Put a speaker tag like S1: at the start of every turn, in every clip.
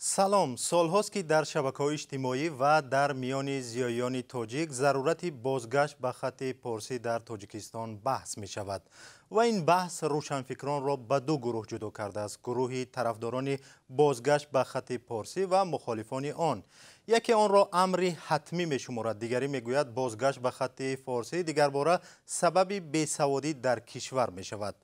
S1: سلام. سال‌هاست که در شبکه‌های اجتماعی و در میان زیایان تاجیک ضرورت بازگشت به خط پارسی در تاجیکستان بحث می شود و این بحث روشنفکران را به دو گروه جدا کرده است: گروهی طرفداران بازگشت به خط پارسی و مخالفان آن. یکی آن را امری حتمی می شمارد، دیگری می گوید بازگشت به خط فارسی دیگر باره سبب بیسوادی در کشور می شود.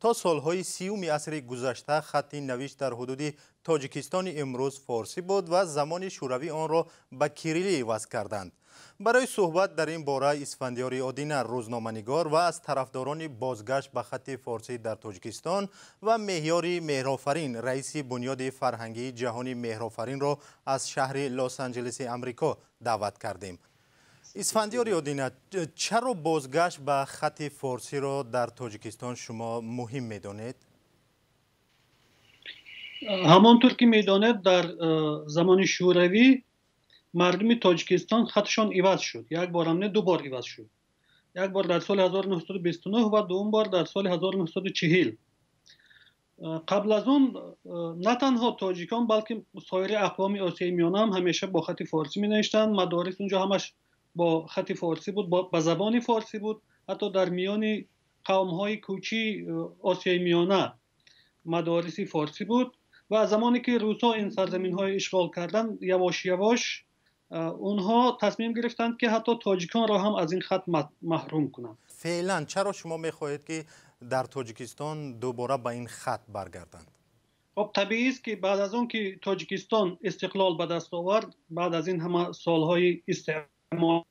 S1: تا سالهای 30 عصر گذشته خط نوشت در حدود تاجیکستان امروز فارسی بود و زمان شوروی آن را به کیریلی عوض کردند. برای صحبت در این باره اسفندیار آدینه، روزنامه‌نگار و از طرفداران بازگشت به خط فارسی در تاجیکستان، و مهیار مهرآفرین، رئیس بنیاد فرهنگی جهانی مهرآفرین را از شهر لس آنجلس امریکا دعوت کردیم. اسفندیار آدینه، چرا بازگشت به خط فارسی را در تاجیکستان شما مهم می‌دانید؟
S2: همانطور که می‌دانید در زمان شوروی مردم تاجیکستان خطشان عوض شد. یک بار هم نه، دو بار عوض شد. یک بار در سال 1929 و دوم بار در سال 1940. قبل از اون نه تنها تاجیکان بلکه سایر اقوام آسیای میانه هم همیشه با خط فارسی می‌نوشتند. مدارس اونجا همش با خط فارسی بود، با زبان فارسی بود. حتی در میان قوم‌های کوچی آسیای میانه مدارس فارسی بود و زمانی که روس‌ها این سرزمین‌های اشغال کردن، یواش یواش اونها تصمیم گرفتند که حتی تاجیکان را هم از این خط محروم کنند.
S1: فعلا چرا شما می‌خواهید که در تاجیکستان دوباره به این خط برگردند؟
S2: خب طبیعی است که بعد از اون که تاجیکستان استقلال به دست آورد، بعد از این همه سالهای استعمار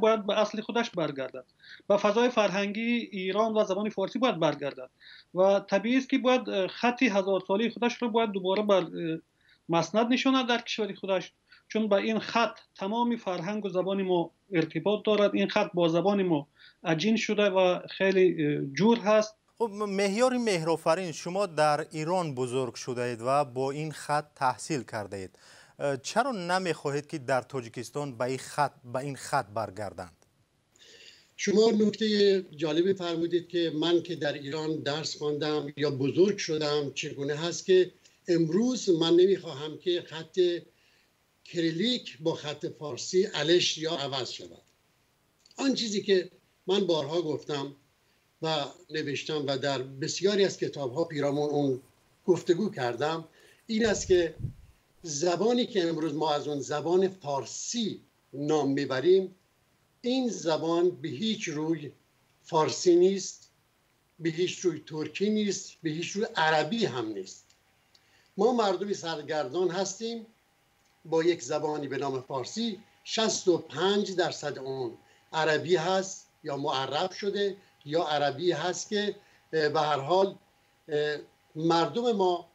S2: باید به اصل خودش برگردد، به فضای فرهنگی ایران و زبان فارسی باید برگردد و طبیعی است که باید خط هزار ساله خودش رو باید دوباره بر مسند نشاند در کشور خودش، چون با این خط تمام فرهنگ و زبان ما ارتباط دارد. این خط با زبان ما عجین شده و خیلی جور هست.
S1: خب مهیار مهرآفرین، شما در ایران بزرگ شده اید و با این خط تحصیل کرده اید. چرا نمیخواهید که در تاجیکستان به این خط برگردند؟
S3: شما نکته جالبی فرمودید که من که در ایران درس خواندم یا بزرگ شدم چگونه هست که امروز من نمیخواهم که خط کریلیک با خط فارسی الش یا عوض شود. آن چیزی که من بارها گفتم و نوشتم و در بسیاری از کتاب‌ها پیرامون اون گفتگو کردم این است که زبانی که امروز ما از اون زبان فارسی نام میبریم، این زبان به هیچ روی فارسی نیست، به هیچ روی ترکی نیست، به هیچ روی عربی هم نیست. ما مردمی سرگردان هستیم با یک زبانی به نام فارسی. 65% اون عربی هست یا معرب شده یا عربی هست که به هر حال مردم ما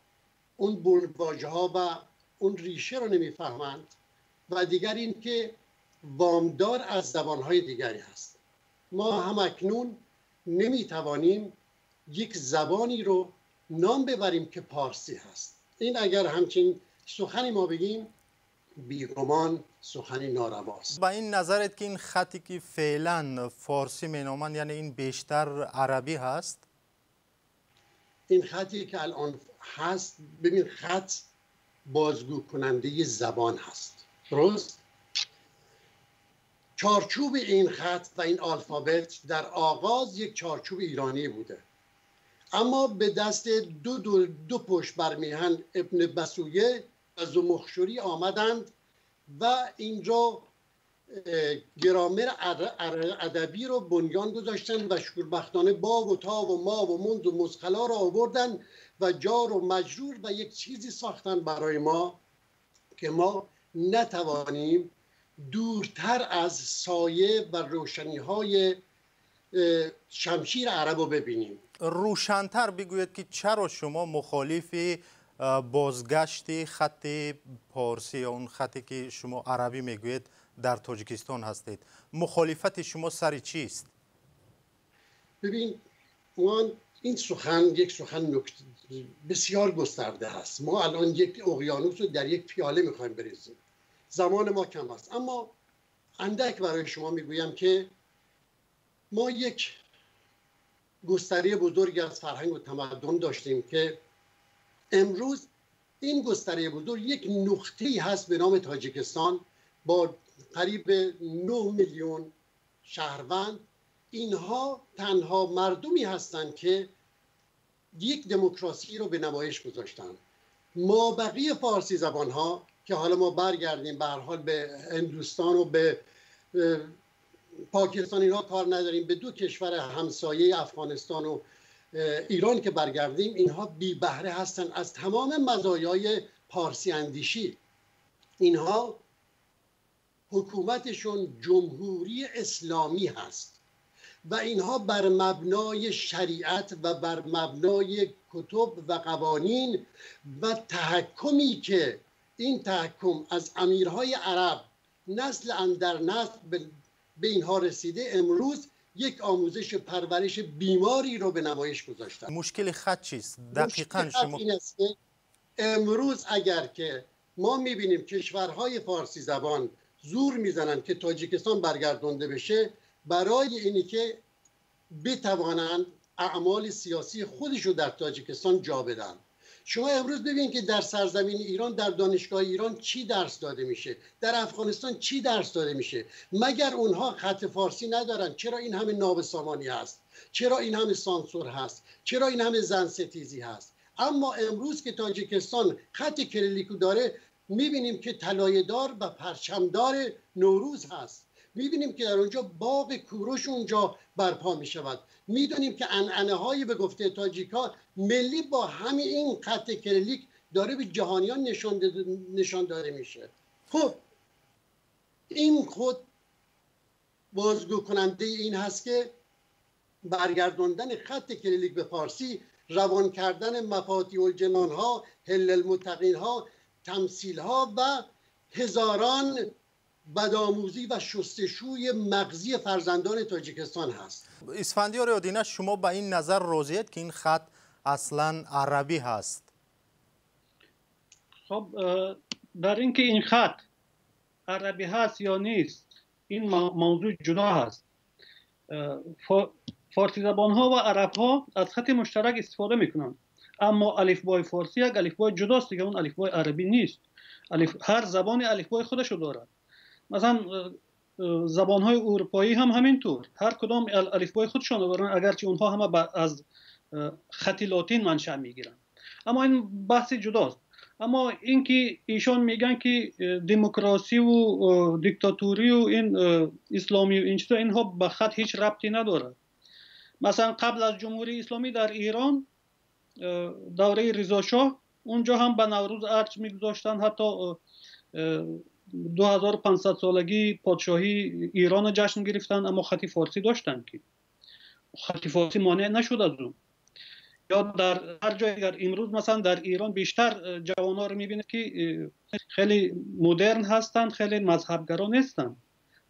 S3: اون واژه‌ها و اون ریشه رو نمیفهمند و دیگر این که وامدار از زبانهای دیگری هست. ما هم اکنون نمیتوانیم یک زبانی رو نام ببریم که پارسی هست. این اگر همچین سخنی ما بگیم بیگمان سخنی نارواست.
S1: با این نظرت که این خطی که فعلا فارسی مینامند یعنی این بیشتر عربی هست؟
S3: این خطی که الان هست، ببین، خط بازگو کننده زبان هست، درست؟ چارچوب این خط و این الفابت در آغاز یک چارچوب ایرانی بوده، اما به دست دو پشت بر میهن ابن بسویه و زمخشری آمدند و اینجا گرامر ادبی رو بنیان گذاشتن و شوربختانه با و تا و ما و منذ و مسخلا را آوردن و جار و مجرور و یک چیزی ساختن برای ما که ما نتوانیم دورتر از سایه و روشنی های شمشیر عرب رو ببینیم.
S1: روشن‌تر بگوید که چرا شما مخالف بازگشت خط پارسی یا اون خطی که شما عربی میگوید در تاجیکستان هستید؟ مخالفت شما سر چیست؟
S3: ببین، این سخن یک سخن بسیار گسترده هست. ما الان یک اقیانوس رو در یک پیاله میخوایم بریزیم. زمان ما کم است، اما اندک برای شما میگویم که ما یک گستره بزرگی از فرهنگ و تمدن داشتیم که امروز این گستره بزرگ یک نقطه‌ای هست به نام تاجیکستان با قریب 9 میلیون شهروند. اینها تنها مردمی هستند که یک دموکراسی رو به نمایش گذاشتن. ما بقیه فارسی زبان ها که حالا ما برگردیم به هر حال به هندوستان و به پاکستان اینها کار نداریم، به دو کشور همسایه افغانستان و ایران که برگردیم، اینها بی بهره هستن از تمام مزایای پارسی اندیشی. اینها حکومتشون جمهوری اسلامی هست و اینها بر مبنای شریعت و بر مبنای کتب و قوانین و تحکمی که این تحکم از امیرهای عرب نسل اندر نسل به اینها رسیده، امروز یک آموزش پرورش بیماری رو به نمایش گذاشتن.
S1: مشکل خط چیست؟ دقیقاً شما
S3: این است که امروز اگر که ما میبینیم کشورهای فارسی زبان زور میزنن که تاجیکستان برگردانده بشه برای اینی که بتوانند اعمال سیاسی خودش رو در تاجیکستان جا بدن. شما امروز ببینید که در سرزمین ایران، در دانشگاه ایران چی درس داده میشه، در افغانستان چی درس داده میشه؟ مگر اونها خط فارسی ندارن؟ چرا این همه نابسامانی هست؟ چرا این همه سانسور هست؟ چرا این همه زن ستیزی هست؟ اما امروز که تاجیکستان خط کریلیکو داره، میبینیم که طلایه‌دار و پرچمدار نوروز هست. میبینیم که در اونجا باغ کوروش اونجا برپا میشود. میدونیم که عنعنه‌های به گفته تاجیکا ملی با همین این خط کریلیک داره به جهانیان نشان داده میشه. خب این خود بازگو کننده این هست که برگرداندن خط کریلیک به فارسی، روان کردن مفاتیح الجنان ها، حل المتقین ها، تمثیل ها و هزاران بدآموزی و شستشوی مغزی فرزندان تاجیکستان هست.
S1: اسفندیار یادینه، شما به این نظر راضیید که این خط اصلا عربی هست؟
S2: خب در اینکه این خط عربی هست یا نیست این موضوع جدا هست. فارسی زبان ها و عرب ها از خط مشترک استفاده میکنن، اما الفبای فارسی یک الفبای جداست دیگه، اون الفبای عربی نیست. هر زبان الفبای خودشو دارد. مثلا زبان های اروپایی هم همینطور، هر کدام الفبای خودشون دارن، اگرچه اونها همه از خط لاتین منشأ میگیرن. اما این بحث جداست. اما اینکه ایشون میگن که دموکراسی و دیکتاتوری و این اسلامی و این چیزا، اینها به خط هیچ ربطی نداره. مثلا قبل از جمهوری اسلامی در ایران دوره رضا شاه، اونجا هم به نوروز ارج میگذاشتن، حتی 2500 سالگی پادشاهی ایران رو جشن گرفتن، اما خط فارسی داشتن که خط فارسی مانع نشد از اون. یا در هر جای دیگر امروز مثلا در ایران بیشتر جوان‌ها رو می‌بینید که خیلی مدرن هستن، خیلی مذهبگرا نیستن،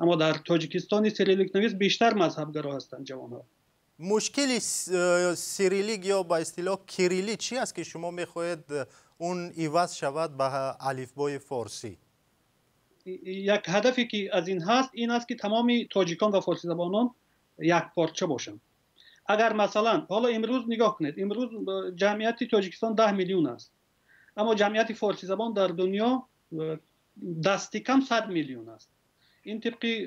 S2: اما در تاجیکستان سیریلیک نویس بیشتر مذهبگرا هستن جوان‌ها.
S1: مشکل سیریلیک یا با اصطلاح کریلی چی است که شما می‌خواهید اون عوض شود به الفبای فارسی؟
S2: یک هدفی که از این هست این است که تمام تاجیکان و فارسی زبانان یک پارچه باشن. اگر مثلا حالا امروز نگاه کنید، امروز جمعیت تاجیکستان 10 میلیون است، اما جمعیت فارسی زبان در دنیا دست کم 100 میلیون است. این طبق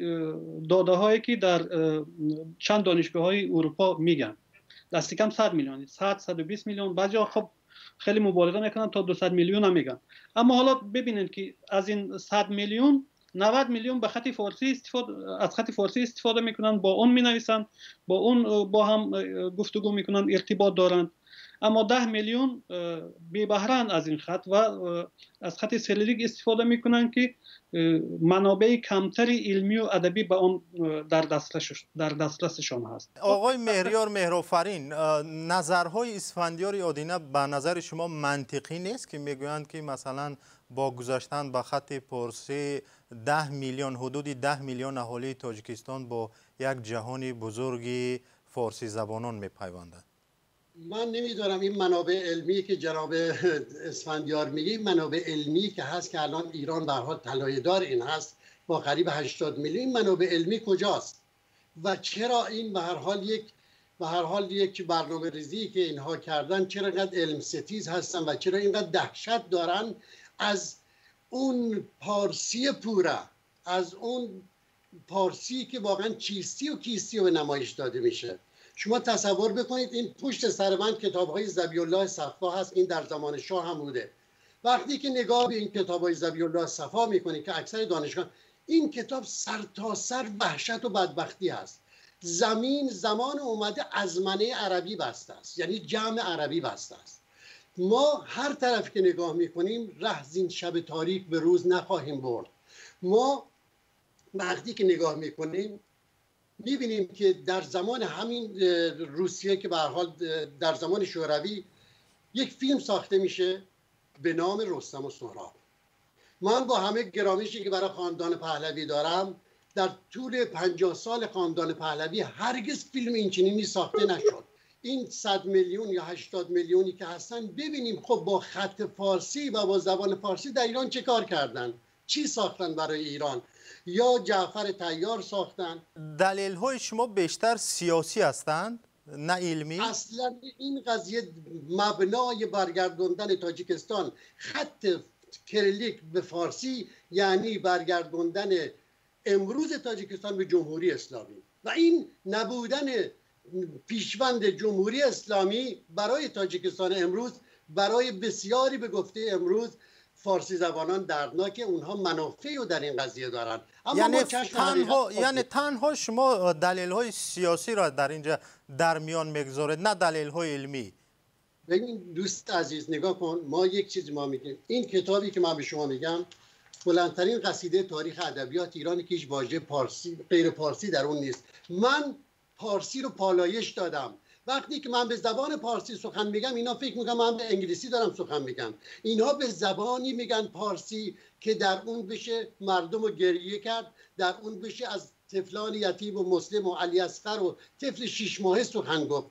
S2: داده هایی که در چند دانشگاه های اروپا میگن دست کم 100 میلیون، 120 میلیون، بعضیا خب خیلی مبالغه میکنن تا 200 میلیون هم میگن. اما حالا ببینید که از این 100 میلیون 90 میلیون به خط فارسی از خط فارسی استفاده میکنن، با اون مینویسن، با اون با هم گفتگو میکنن، ارتباط دارن. اما 10 میلیون بی بهره‌اند از این خط و از خط سیریلیک استفاده میکنن که منابع کمتری علمی و ادبی به اون در دسترسشان هست.
S1: آقای مهریار مهرآفرین، نظرهای اسفندیار یادینه به نظر شما منطقی نیست که میگویند که مثلا با گذاشتن به خط فارسی 10 میلیون، حدود 10 میلیون اهالی تاجیکستان با یک جهان بزرگی فارسی زبانان میپیوندند؟
S3: من نمیدارم این منابع علمی که جناب اسفندیار میگه، منابع علمی که هست که الان ایران به هر حال طلایه‌دار این هست با قریب 80 میلیون، منابع علمی کجاست و چرا این به هر حال یک و هر حال یک برنامه ریزی که اینها کردن چرا اینقدر علم ستیز هستن و چرا اینقدر دهشت دارن از اون پارسی پوره، از اون پارسی که واقعا چیستی و کیستی رو به نمایش داده میشه. شما تصور بکنید این پشت سر من کتاب‌های ذبیح الله صفا هست، این در زمان شاه هم بوده. وقتی که نگاه به این کتاب‌های ذبیح الله صفا میکنید که اکثر دانشگاه، این کتاب سرتاسر وحشت و بدبختی هست. زمین زمان اومده ازمنه عربی بسته است، یعنی جمع عربی بسته است. ما هر طرف که نگاه میکنیم ره زین شب تاریک به روز نخواهیم برد. ما وقتی که نگاه میکنیم میبینیم که در زمان همین روسیه که به هر حال در زمان شوروی یک فیلم ساخته میشه به نام رستم و سهراب. من با همه گرامشی که برای خاندان پهلوی دارم، در طول 50 سال خاندان پهلوی هرگز فیلم اینچنینی ساخته نشد. این 100 میلیون یا 80 میلیونی که هستن، ببینیم خب با خط فارسی و با زبان فارسی در ایران چه کار کردن، چی ساختن برای ایران. یا جعفر طیار ساختن.
S1: دلیل های شما بیشتر سیاسی هستند نه علمی؟
S3: اصلا این قضیه مبنای برگردوندن تاجیکستان خط کریلیک به فارسی یعنی برگردوندن امروز تاجیکستان به جمهوری اسلامی و این نبودن پیشوند جمهوری اسلامی برای تاجیکستان امروز، برای بسیاری به گفته امروز فارسی زبانان دردناکه، اونها منافعی رو در این قضیه دارن. اما
S1: یعنی تنها شما دلیل های سیاسی را در اینجا در میان میگذارید نه دلیل های علمی.
S3: ببین دوست عزیز نگاه کن، ما یک چیز ما میگیم، این کتابی که من به شما میگم بلندترین قصیده تاریخ ادبیات ایرانی که هیچ واژه پارسی غیر پارسی در اون نیست. من پارسی رو پالایش دادم. وقتی که من به زبان پارسی سخن میگم اینا فکر میکنم من به انگلیسی دارم سخن میگم. اینها به زبانی میگن پارسی که در اون بشه مردم رو گریه کرد، در اون بشه از طفلان یتیم و مسلم و علی اصغر و طفل 6 ماهه سخن گفت.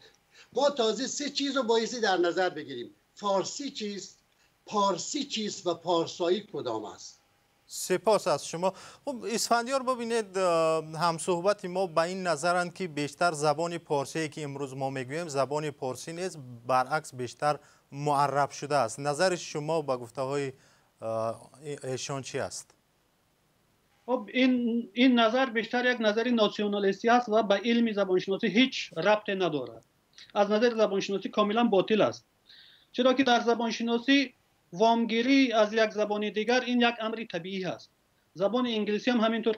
S3: ما تازه 3 چیز رو بایستی در نظر بگیریم: فارسی چیست، پارسی چیست و پارسایی کدام است.
S1: سپاس از شما. خب اسفندیار ببینید، همصحبت ما به این نظرند که بیشتر زبان پارسی که امروز ما میگوییم زبان پارسی نیست، برعکس بیشتر معرب شده است. نظر شما با گفته های ایشان چی است؟
S2: خب این نظر بیشتر یک نظر ناسیونالیستی است و به علم زبانشناسی هیچ ربطی ندارد. از نظر زبانشناسی کاملا باطل است، چرا که در زبانشناسی وامگیری از یک زبان دیگر این یک امر طبیعی هست. زبان انگلیسی هم همینطور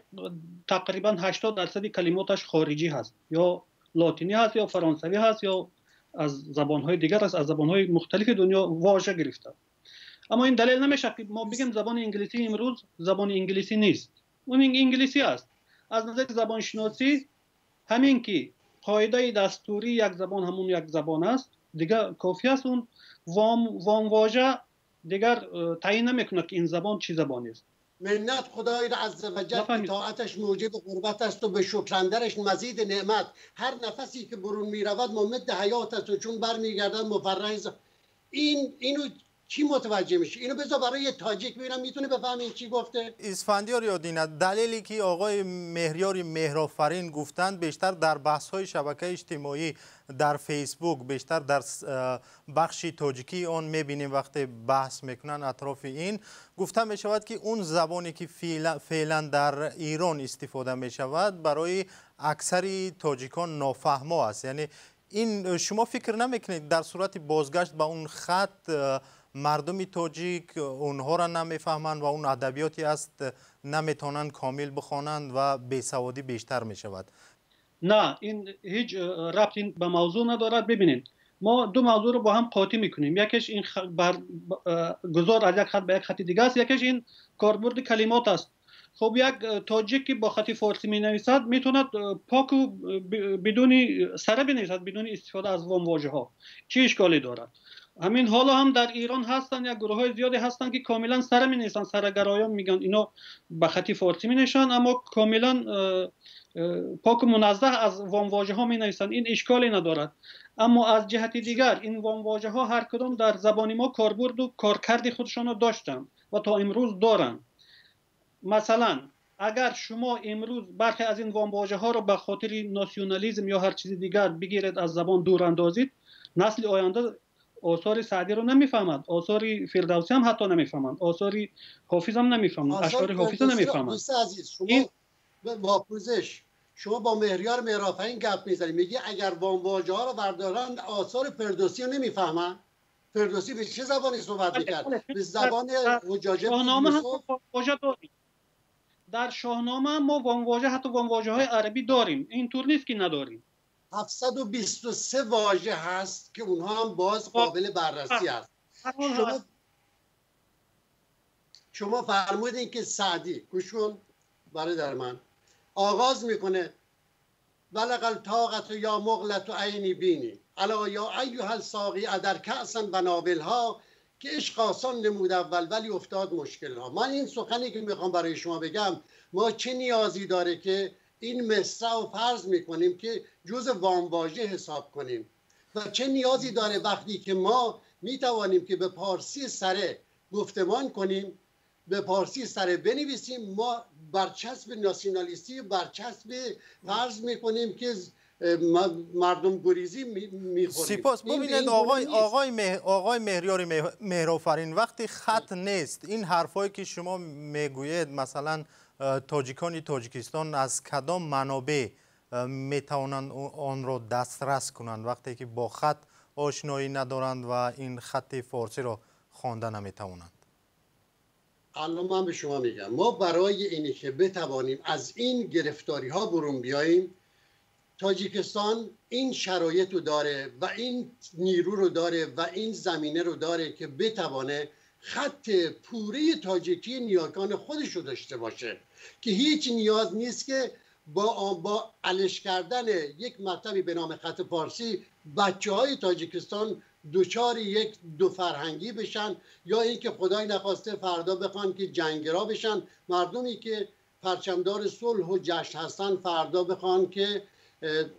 S2: تقریبا 80% کلماتش خارجی هست، یا لاتینی هست یا فرانسوی هست یا از زبانهای دیگر است، از زبانهای مختلف دنیا واژه گرفته. اما این دلیل نمیشه که ما بگیم زبان انگلیسی امروز زبان انگلیسی نیست، اون انگلیسی است. از نظر زبانشناسی همین که قاعده دستوری یک زبان همون یک زبان است دیگر کافی است. اون وام واژه دیگر تعیین نمیکنه که این زبان چی زبانی است.
S3: منت خدای را عز و جل، اطاعتش موجب قربت است و به شکرندرش مزید نعمت. هر نفسی که برون میرود ممد حیات است و چون برمیگردد مفرح. اینو چی متوجه میشه؟ اینو بذار برای یه تاجیک ببینم میتونه بفهمه چی گفته.
S1: اسفندیار یادینه دلیلی که آقای مهریار مهرآفرین گفتند بیشتر در بحث های شبکه اجتماعی در فیسبوک، بیشتر در بخش تاجیکی اون میبینیم وقتی بحث میکنن اطراف این گفته میشود که اون زبانی که فعلا در ایران استفاده میشود برای اکثر تاجیکان نافهما است. یعنی این شما فکر نمیکنید در صورت بازگشت به اون خط مردم تاجیک اونها را نمیفهمند و اون ادبیاتی است نمیتونن کامل بخوانند و بیسوادی بیشتر می شود؟
S2: نه، این هیچ ربطی به موضوع ندارد. ببینید ما دو موضوع رو با هم قاطی میکنیم. یکیش این گذار از یک خط به یک خط دیگه است، یکیش این کاربرد کلمات است. خب یک تاجیک که با خط فارسی می نویسد میتوند پاک و بدون سره بنویسد بدون استفاده از وام واژه ها. چه اشکالی دارد؟ همین حالا هم در ایران هستن یک گروه های زیادی هستن که کاملا سره می نویسن، سرگرایان میگن اینا با خط فارسی می نویسن اما کاملا پاک و منزه از وام واژه ها می نویسن. این اشکالی ندارد. اما از جهت دیگر این وام واژه ها هر کدام در زبان ما کاربرد و کارکرد خودشان را داشتن و تا امروز دارن. مثلا اگر شما امروز برخی از این وامواژه ها رو به خاطر ناسیونالیسم یا هر چیز دیگر بگیرید از زبان دور اندازید، نسل آینده آثار سعدی رو نمیفهمد، آثار فردوسی هم حتی نمیفهمند، آثار حافظ هم نمیفهمند، اشعار حافظ هم نمیفهمند.
S3: دوست عزیز شما با پوزش شما با مهریار مهرآفرین گپ میزنید، میگی اگر وامواژه ها رو بردارن آثار فردوسی رو نمیفهمن. فردوسی به چه زبانی صحبت میکرد؟ به زبان حجاج ابن یوسف.
S2: در شاهنامه ما وامواژه حتی وامواژه های عربی داریم، اینطور نیست که نداریم.
S3: 723 واژه هست که اونها هم باز قابل بررسی هست. شما فرمودین که سعدی، گوش کن برادر من، آغاز میکنه ولقل طاقت یا مغلت و عینی بینی الا یا ایها الساقی ادر کأسا و ناولها که عشق آسان نمود اول ولی افتاد مشکل ها. من این سخنی که میخوام برای شما بگم، ما چه نیازی داره که این مصرع رو فرض میکنیم که جز وامواژه حساب کنیم و چه نیازی داره وقتی که ما میتوانیم که به پارسی سره گفتمان کنیم، به پارسی سره بنویسیم. ما برچسب ناسیونالیستی، برچسب فرض میکنیم که مردم گریزی میخوریم.
S1: سپاس. ببینید آقای مهریار مهرآفرین، وقتی خط نیست، این حرفایی که شما میگویید مثلا تاجیکان تاجیکستان از کدام منابع میتوانند آن را دسترس کنند وقتی که با خط آشنایی ندارند و این خط فارسی را خوانده نمیتوانند؟
S3: الان من به شما میگم، ما برای اینی که بتوانیم از این گرفتاری ها برون بیاییم، تاجیکستان این شرایط رو داره و این نیرو رو داره و این زمینه رو داره که بتوانه خط پوره تاجیکی نیاکان خودش رو داشته باشه که هیچ نیاز نیست که با علش کردن یک مطلبی به نام خط فارسی بچه های تاجیکستان دوچار یک دو فرهنگی بشن، یا اینکه خدای نخواسته فردا بخوان که جنگرا بشن. مردمی که پرچمدار صلح و جشن هستن فردا بخوان که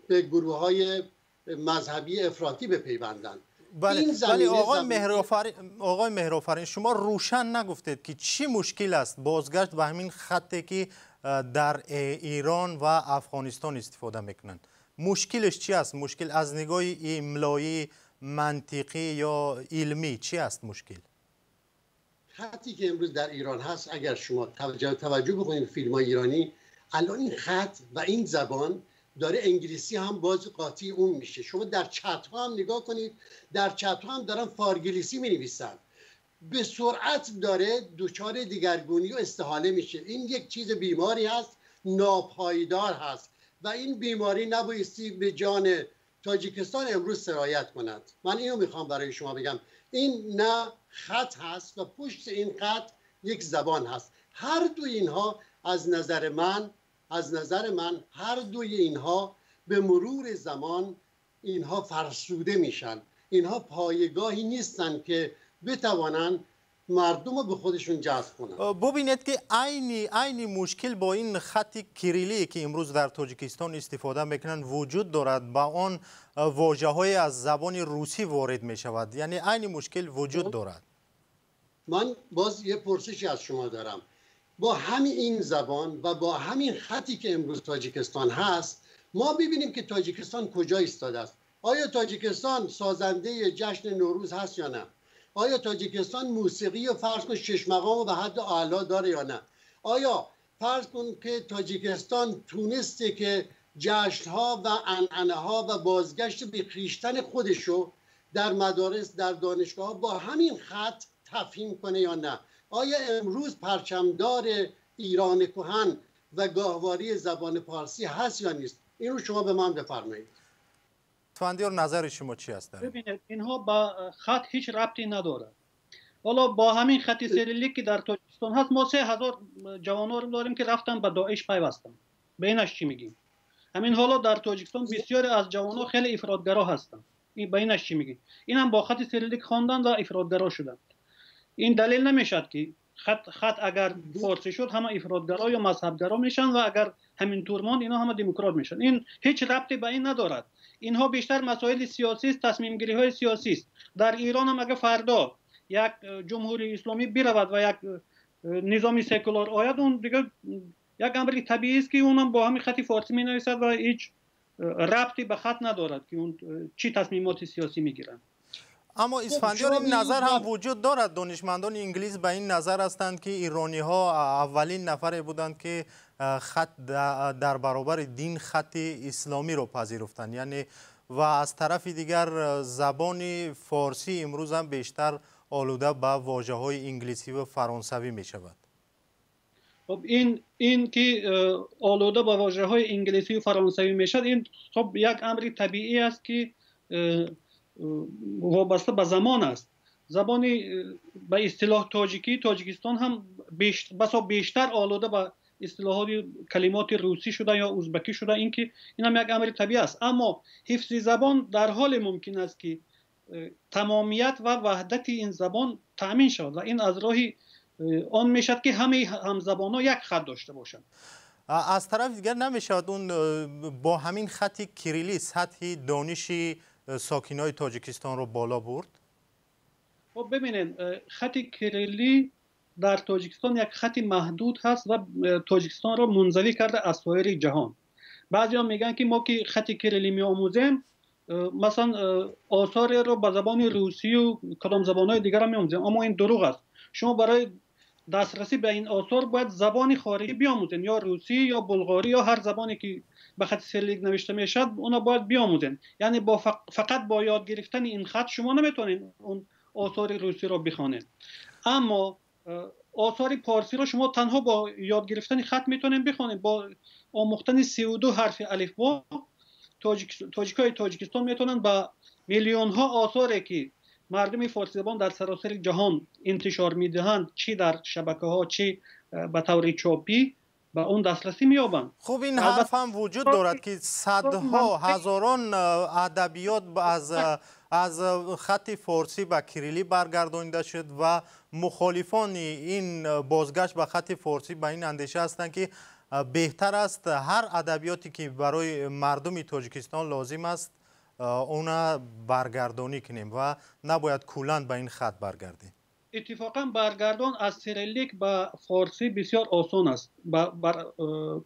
S3: به گروه های مذهبی افراطی بپیوندن.
S1: ولی آقای مهرآفرین شما روشن نگفتید که چی مشکل است بازگشت به همین خطی که در ایران و افغانستان استفاده میکنند. مشکلش چی است؟ مشکل از نگاه املایی، منطقی یا علمی چی است مشکل؟
S3: خطی که امروز در ایران هست، اگر شما توجه بکنید فیلم های ایرانی، الان این خط و این زبان داره انگلیسی هم باز قاطی اون میشه. شما در چت ها هم نگاه کنید، در چت ها هم دارن فارگلیسی می نویسن، به سرعت داره دچار دیگرگونی و استحاله میشه. این یک چیز بیماری هست، ناپایدار هست و این بیماری نبایستی به جان تاجیکستان امروز سرایت کند. من اینو میخوام برای شما بگم، این نه خط هست و پشت این خط یک زبان هست. هر دو اینها از نظر من هر دوی اینها به مرور زمان اینها فرسوده میشن. اینها پایگاهی نیستن که بتوانن مردم رو به خودشون جذب کنن.
S1: ببینید که عینی مشکل با این خط کریلی که امروز در تاجیکستان استفاده میکنن وجود دارد، با آن واژه‌های از زبان روسی وارد میشود، یعنی عینی مشکل وجود دارد.
S3: من باز یه پرسشی از شما دارم، با همین این زبان و با همین خطی که امروز تاجیکستان هست، ما ببینیم که تاجیکستان کجا ایستاده است. آیا تاجیکستان سازنده جشن نوروز هست یا نه؟ آیا تاجیکستان موسیقی و فرض کن شش مقام به حد اعلی داره یا نه؟ آیا فرض کن که تاجیکستان تونسته که جشن‌ها و عنعنه‌ها و بازگشت به خویشتن خودشو در مدارس، در دانشگاه‌ها با همین خط تفهیم کنه یا نه؟ آیا امروز پرچمدار ایران کهن و گاهواری زبان پارسی هست یا نیست؟ این رو شما به من بفرمایید.
S1: فندیار نظر شما چی است؟
S2: ببینید اینها با خط هیچ ربطی نداره. حالا با همین خط سریلیک که در تاجیکستان هست، ما 3000 جوانان رو داریم که رفتن به داعش پیوستن. به اینش چی میگیم؟ همین حالا در تاجیکستان بسیاری از جوانان خیلی افراطگرا هستن. این به اینش چی میگیم؟ این هم با خط سریلیک خواندن و افراطگرا شدن. این دلیل نمیشد که خط اگر فارسی شد همه افراطگرا یا مذهبگرا میشن و اگر همینطور ماند اینا همه دموکرات میشن. این هیچ ربطی به این ندارد. اینها بیشتر مسائل سیاسی است، تصمیم گیری های سیاسی است. در ایران هم اگر فردا یک جمهوری اسلامی برود و یک نظام سکولار آید، اون دیگه یک امر طبیعی است که اونم با همین خط فارسی می‌نویسد و هیچ ربطی به خط ندارد که اون چی تصمیمات سیاسی میگیرند.
S1: اما اسفندیار این نظر هم وجود دارد. دانشمندان انگلیس به این نظر هستند که ایرانی ها اولین نفر بودند که خط در برابر دین خط اسلامی رو پذیرفتند، یعنی و از طرف دیگر زبان فارسی امروز هم بیشتر آلوده به واژه‌های انگلیسی و فرانسوی می شود.
S2: خب این که آلوده به واژه‌های انگلیسی و فرانسوی می شود، این خب یک امر طبیعی است که وابسته به زمان است. زبان به اصطلاح تاجیکستان هم بیشتر آلوده به اصطلاحات کلمات روسی شده یا ازبکی شده. این هم یک امر طبیعی است، اما حفظ زبان در حال ممکن است که تمامیت و وحدت این زبان تأمین شود و این از راه آن میشد که همه همزبان‌ها یک خط داشته باشند.
S1: از طرف دیگر نمیشود اون با همین خط کریلی سطح دانش ساکنای تاجیکستان رو بالا برد؟
S2: خب ببینید، خط کریلی در تاجیکستان یک خط محدود هست و تاجیکستان را منزوی کرده از سایر جهان. بعضی ها میگن که ما که خط کریلی میآموزیم مثلا آثار رو به زبان روسی و کدام زبان‌های دیگر هم میآموزیم، اما این دروغ است. شما برای دسترسی به این آثار باید زبان خارجی بیاموزین، یا روسی یا بلغاری یا هر زبانی که به خط سیریلیک نوشته میشد اونا باید بیاموزین. یعنی فقط با یاد گرفتن این خط شما نمیتونین اون آثار روسی رو بخوانید، اما آثار پارسی رو شما تنها با یاد گرفتن خط میتونین بخوانید. با آموختن 32 حرف الفبا تاجیکای تاجیکستان میتونن با میلیون ها آثاری که مردم فارسی زبان در سراسر جهان انتشار میدهند، چی در شبکه ها چی به طور چاپی، به اون دسترسی مییابند.
S1: خب این حرف هم وجود دارد که صدها هزاران ادبیات از خط فارسی به کریلی برگردانیده شد و مخالفان این بازگشت به خط فارسی به این اندیشه هستند که بهتر است هر ادبیاتی که برای مردم تاجیکستان لازم است اونا برگردانی کنیم و نباید کلاً به این خط برگردیم.
S2: اتفاقا برگردان از سیریلیک به فارسی بسیار آسان است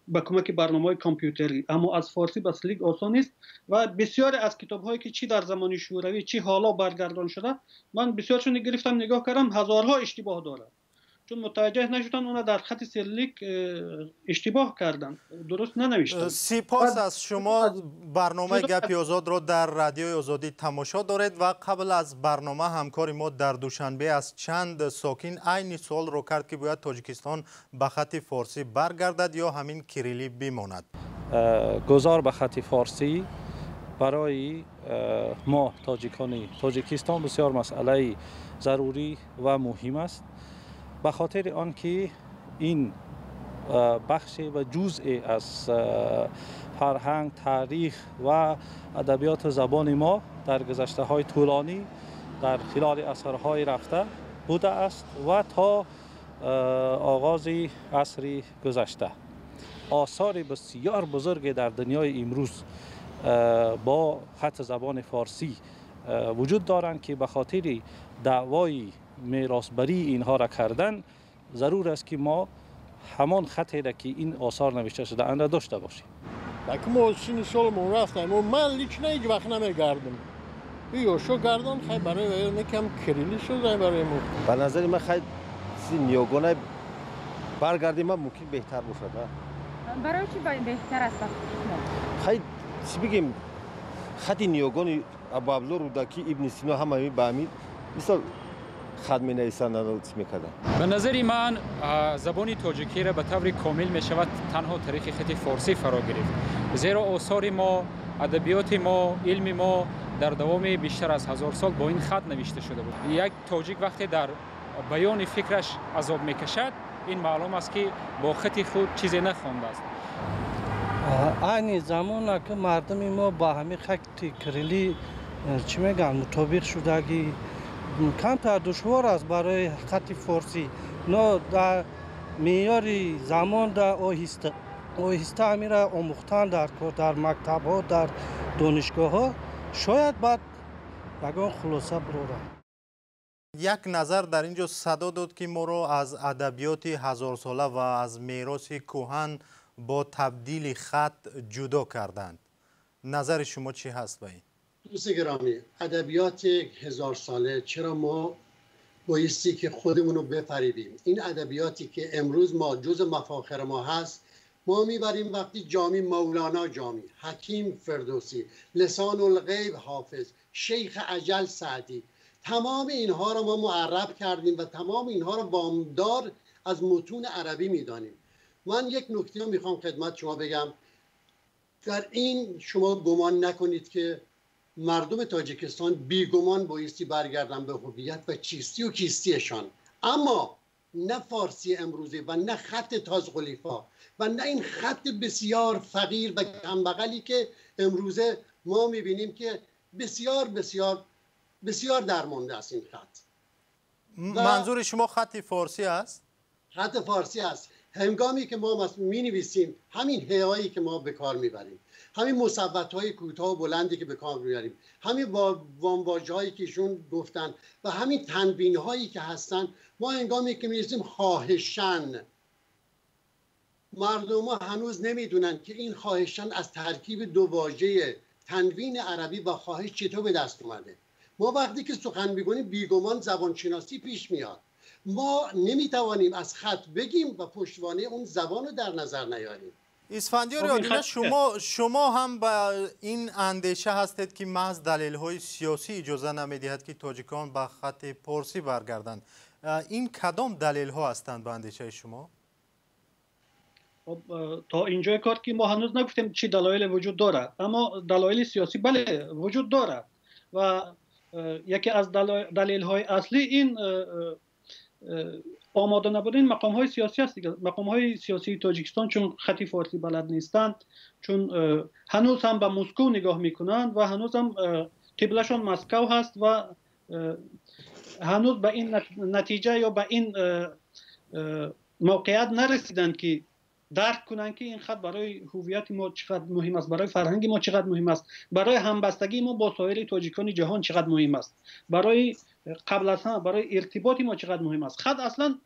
S2: با کمک برنامه‌های کامپیوتری، اما از فارسی به سیریلیک آسان است و بسیاری از کتاب‌هایی که چی در زمان شوروی چی حالا برگردان شده، من بسیارشون گرفتم نگاه کردم، هزارها اشتباه داره، چون متوجه نشدن اونا در خط سیریلیک اشتباه کردن، درست ننوشتن.
S1: سپاس از شما. برنامه گپی آزاد را در رادیوی آزادی تماشا دارید و قبل از برنامه همکار ما در دوشنبه از چند ساکن عین سوال رو کرد که باید تاجیکستان به خط فارسی برگردد یا همین کریلی بماند.
S4: گذار به خط فارسی برای ما تاجیکستان بسیار مسئله ضروری و مهم است، به خاطر آنکه این بخش و جزء از فرهنگ، تاریخ و ادبیات زبان ما در گذشته های طولانی در خلال عصرهای رفته بوده است و تا آغاز عصر گذشته آثار بسیار بزرگ در دنیای امروز با خط زبان فارسی وجود دارند که به خاطر دعوای میراثبری اینها را کردن ضرور است که ما همان خطی را که این آثار نوشته شده اند داشته باشیم.
S5: که ما سین سالمون رفتیم و من لیچ نه یک وقت نمیگردم بیاشو گردم خیلی برای نکم کریلی شده برای ما.
S6: به نظر من خیلی نیاگانه برگردیم من ممکن بهتر باشد.
S7: برای چی بهتر است؟
S6: خیلی چی بگیم خط نیاگان ابوالفضل رودکی ابن سینا همه به همین مثال خط می نویسند و چی میکردن.
S8: به نظر من زبان تاجیکی را به طور کامل می شود تنها طریق خط فارسی فرا گرفت، زیرا آثار ما، ادبیات ما، علم ما در دوام بیشتر از 1000 سال با این خط نوشته شده بود. یک تاجیک وقتی در بیان فکرش عذاب میکشد این معلوم است که با خط خود چیزی نخوانده است.
S9: این زمان که مردم ما با همین خط کریلی چی میگن مطابق شدگی کمتر دشوار است برای خط فارسی. نه در معیار زمان در آهسته امیره آموختن در مکتب ها در دانشگاه ها شاید بعد یگان خلاصه برورم.
S1: یک نظر در اینجا صدا داد که ما رو از ادبیات هزار ساله و از میراث کهن با تبدیل خط جدا کردند. نظر شما چی هست با این؟
S3: دوست گرامی، ادبیات هزار ساله چرا ما بایستی که خودمون رو بفریبیم؟ این ادبیاتی که امروز ما جز مفاخر ما هست، ما میبریم وقتی جامی مولانا جامی، حکیم فردوسی، لسان الغیب حافظ، شیخ اجل سعدی، تمام اینها رو ما معرب کردیم و تمام اینها رو وامدار از متون عربی میدانیم. من یک نکته رو میخوام خدمت شما بگم. در این شما گمان نکنید که مردم تاجیکستان بیگمان بایستی برگردن به هویت و چیستی و کیستیشان، اما نه فارسی امروزی و نه خط تازغلیفا و نه این خط بسیار فقیر و کمبغلی که امروزه ما میبینیم که بسیار بسیار بسیار درمانده است این خط.
S1: منظور شما خط فارسی است؟
S3: خط فارسی است. هنگامی که ما می نویسیم، همین هایی که ما به کار میبریم، همین مصوت‌های کوتاه و بلندی که به کار میبریم، همین وامواژه‌هایی که ایشون گفتن و همین تنوین‌هایی که هستن، ما هنگامی که می‌نویسیم خواهشاً، مردم ما هنوز نمیدونن که این خواهشاً از ترکیب دو واژه تنوین عربی و خواهش چطور به دست اومده. ما وقتی که سخن می‌گوییم بیگمان زبانشناسی پیش میاد. ما نمیتوانیم از خط بگیم و پشتوانه اون زبان رو در نظر نیاریم.
S1: اسفندیار یادینه، شما هم با این اندیشه هستید که محض دلیل‌های سیاسی اجازه نمی‌دهد که تاجیکان به خط پارسی برگردند. این کدام دلیل‌ها هستند به اندیشه شما؟
S2: تا اینجای کار که ما هنوز نگفتیم چی دلایل وجود داره، اما دلایل سیاسی بله وجود داره و یکی از دلایل‌های اصلی این آماده نبودن مقام‌های سیاسی است دیگه. مقام‌های سیاسی تاجیکستان چون خط فارسی بلد نیستند، چون هنوز هم به مسکو نگاه میکنند و هنوز هم قبلشون مسکو هست و هنوز به این نتیجه یا به این موقعیت نرسیدند که درک کنند که این خط برای هویت ما چقدر مهم است، برای فرهنگ ما چقدر مهم است، برای همبستگی ما با سایر تاجیکان جهان چقدر مهم است، برای قبل از همه برای ارتباطی ما چقدر مهم است. خط اصلا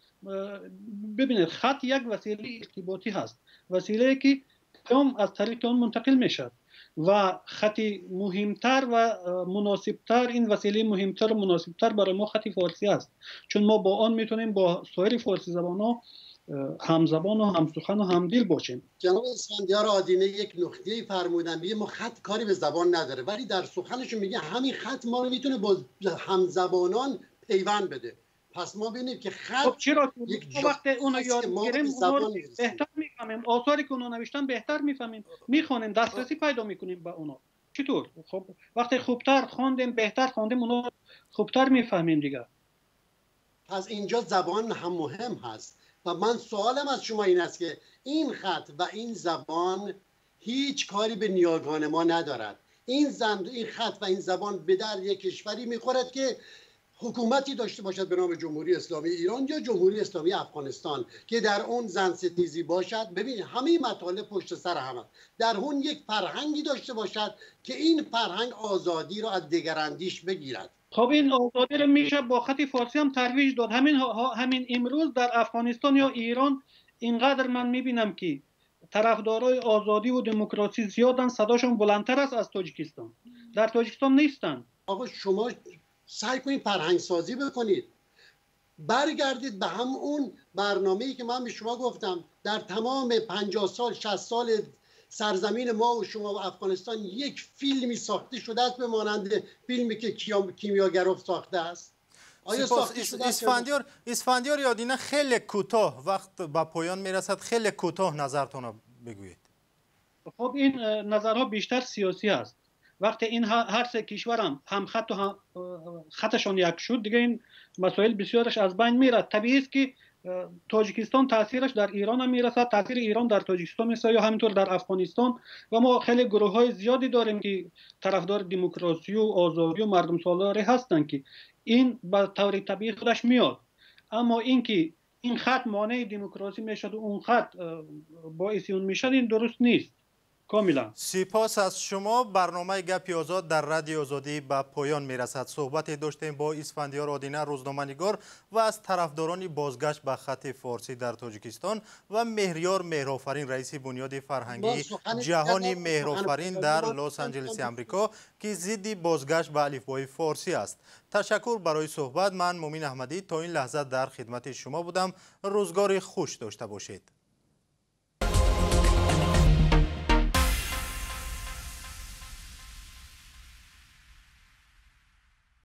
S2: ببینید، خط یک وسیله ارتباطی هست، وسیله که پیام از طریق آن منتقل میشد و خطی مهمتر و مناسبتر، این وسیله مهمتر و مناسبتر برای ما خط فارسی است، چون ما با آن میتونیم با سایر فارسی زبان‌ها همزبان و همسخن و همدل باشیم.
S3: جناب اسفندیار آدینه یک نکته فرمودن، میگه ما خط کاری به زبان نداره، ولی در سخنشون میگه همین خط ما رو میتونه با همزبانان پیوند بده. پس ما ببینیم که خط
S2: خب چرا وقتی اونو یاد میگیریم اونو بهتر میفهمیم، آثاری که اونو نوشتن بهتر میفهمیم، میخوانیم، دسترسی پیدا میکنیم به اونو. چطور؟ خب وقتی خوبتر خواندیم، بهتر خواندیم، اونو خوبتر میفهمیم دیگه.
S3: پس اینجا زبان هم مهم هست و من سوالم از شما این است که این خط و این زبان هیچ کاری به نیاگان ما ندارد. این خط و این زبان به در یک کشوری میخورد که حکومتی داشته باشد به نام جمهوری اسلامی ایران یا جمهوری اسلامی افغانستان که در اون زن ستیزی باشد. ببین همه مطالب پشت سر هم است. در اون یک فرهنگی داشته باشد که این فرهنگ آزادی را از دگراندیش بگیرد.
S2: خب این آزادی رو میشه با خط فارسی هم ترویج داد. همین امروز در افغانستان یا ایران اینقدر من میبینم که طرفدارای آزادی و دموکراسی زیادن، صداشون بلندتر است از تاجیکستان. در تاجیکستان نیستن.
S3: آقا شما سعی کنید فرهنگ سازی بکنید، برگردید به هم اون برنامه‌ای که من به شما گفتم. در تمام 50 سال 60 سال سرزمین ما و شما و افغانستان یک فیلمی ساخته شده است به مانند فیلمی که کیمیاگروف ساخته است.
S1: آیا ساخته شده است؟ اسفندیار یادینه خیلی کوتاه، وقت به پایان میرسد، خیلی کوتاه نظرتون بگویید.
S2: خب این نظرها بیشتر سیاسی است. وقتی این هر سه کشور هم خط و هم خطشان یک شد دیگه، این مسائل بسیارش از بین میرد. طبیعی است که تاجیکستان تاثیرش در ایران هم میرسد، تاثیر ایران در تاجیکستان میرسد یا همینطور در افغانستان. و ما خیلی گروه های زیادی داریم که طرفدار دموکراسی و آزادی و مردم سالاری هستند که این به طور طبیعی خودش میاد. اما اینکه این خط مانع دموکراسی میشد و اون خط باعث اون میشد، این درست نیست. کاملا.
S1: سپاس از شما. برنامه گپی آزاد در رادیو آزادی به پایان میرسد. صحبتی داشتیم با اسفندیار آدینه روزنامه‌نگار و از طرفداران بازگشت به خط فارسی در تاجیکستان و مهریار مهرآفرین رئیس بنیاد فرهنگی جهانی مهرآفرین در لس آنجلس آمریکا که ضد بازگشت به الفبای فارسی است. تشکر برای صحبت. من مومین احمدی تا این لحظه در خدمت شما بودم. روزگار خوش داشته باشید.